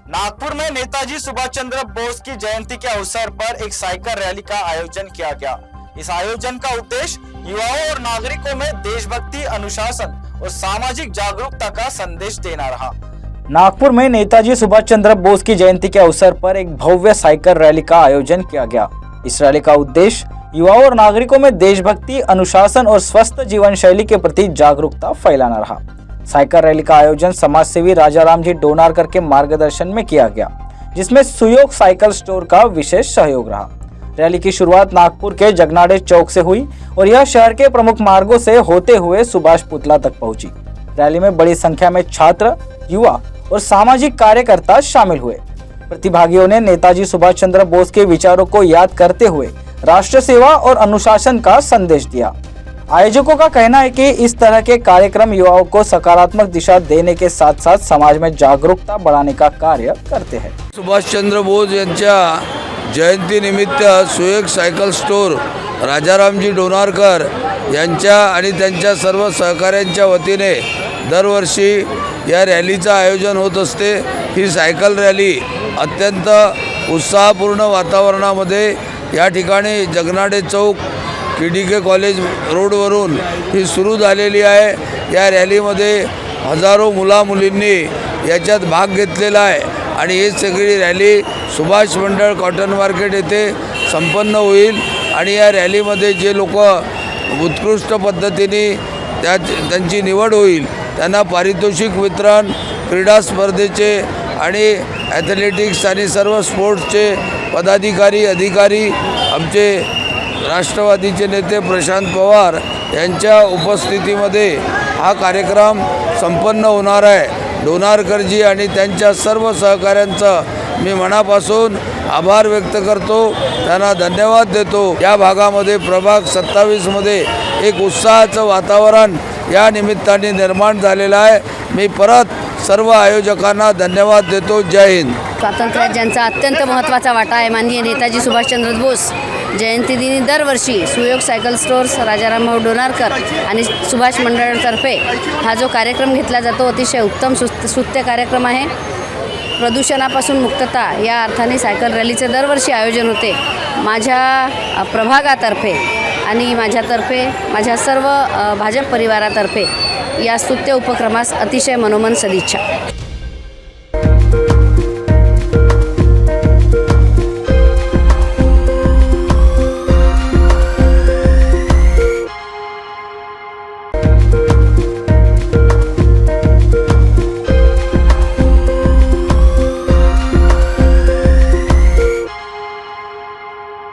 नागपुर में नेताजी सुभाष चंद्र बोस की जयंती के अवसर पर एक साइकिल रैली का आयोजन किया गया। इस आयोजन का उद्देश्य युवाओं और नागरिकों में देशभक्ति, अनुशासन और सामाजिक जागरूकता का संदेश देना रहा। नागपुर में नेताजी सुभाष चंद्र बोस की जयंती के अवसर पर एक भव्य साइकिल रैली का आयोजन किया गया। इस रैली का उद्देश्य युवाओं और नागरिकों में देशभक्ति, अनुशासन और स्वस्थ जीवन शैली के प्रति जागरूकता फैलाना रहा। साइकिल रैली का आयोजन समाजसेवी राजाराम जी डोनारकर के मार्गदर्शन में किया गया, जिसमें सुयोग साइकिल स्टोर का विशेष सहयोग रहा। रैली की शुरुआत नागपुर के जगनाडे चौक से हुई और यह शहर के प्रमुख मार्गों से होते हुए सुभाष पुतला तक पहुंची। रैली में बड़ी संख्या में छात्र, युवा और सामाजिक कार्यकर्ता शामिल हुए। प्रतिभागियों ने नेताजी सुभाष चंद्र बोस के विचारों को याद करते हुए राष्ट्र सेवा और अनुशासन का संदेश दिया। आयोजकों का कहना है कि इस तरह के कार्यक्रम युवाओं को सकारात्मक दिशा देने के साथ साथ समाज में जागरूकता बढ़ाने का कार्य करते हैं। सुभाष चंद्र बोस यांच्या जयंतीनिमित्त सुयोग सायकल स्टोर राजारामजी डोनारकर यांच्या आणि त्यांच्या सर्व सहकाऱ्यांच्या वतीने दरवर्षी या रॅलीचं आयोजन होत असते। ही सायकल रॅली अत्यंत उत्साहपूर्ण वातावरणामध्ये या ठिकाणी जगनाडे चौक KDK कॉलेज रोडवरून ही सुरू झालेली आहे। या रॅलीमध्ये हजारो मुला-मुलींनी याच्यात भाग घेतलेला आहे आणि ही सगळी रॅली सुभाष मंडळ कॉटन मार्केट येथे संपन्न होईल आणि या रॅलीमध्ये जे लोक उत्कृष्ट पद्धतीने त्यांची निवड होईल त्यांना पारितोषिक वितरण, क्रीडा स्पर्धेचे आणि ॲथलेटिक्स आणि सर्व स्पोर्ट्सचे पदाधिकारी, अधिकारी, आमचे राष्ट्रवादीचे नेते प्रशांत पवार यांच्या उपस्थितीमध्ये हा कार्यक्रम संपन्न होणार आहे। डोनारकरजी आणि त्यांच्या सर्व सहकाऱ्यांचं मी मनापासून आभार व्यक्त करतो, त्यांना धन्यवाद देतो। या भागामध्ये प्रभाग 27 मध्ये एक उत्साहाचं वातावरण या निमित्ताने निर्माण झालेलं आहे। मी परत सर्व आयोजकांना धन्यवाद देतो। जय हिंद। स्वातंत्र्यात ज्यांचा अत्यंत महत्त्वाचा वाटा आहे माननीय नेताजी सुभाषचंद्र बोस जयंतीदिनी दरवर्षी सुयोग सायकल स्टोर्स राजारामभाऊ डोनारकर आणि सुभाष मंडळातर्फे हा जो कार्यक्रम घेतला जातो अतिशय उत्तम स्तुत्य कार्यक्रम आहे। प्रदूषणापासून मुक्तता या अर्थाने सायकल रॅलीचे दरवर्षी आयोजन होते। माझ्या प्रभागातर्फे आणि माझ्यातर्फे माझ्या सर्व भाजप परिवारातर्फे या स्तुत्य उपक्रमास अतिशय मनोमन सदिच्छा।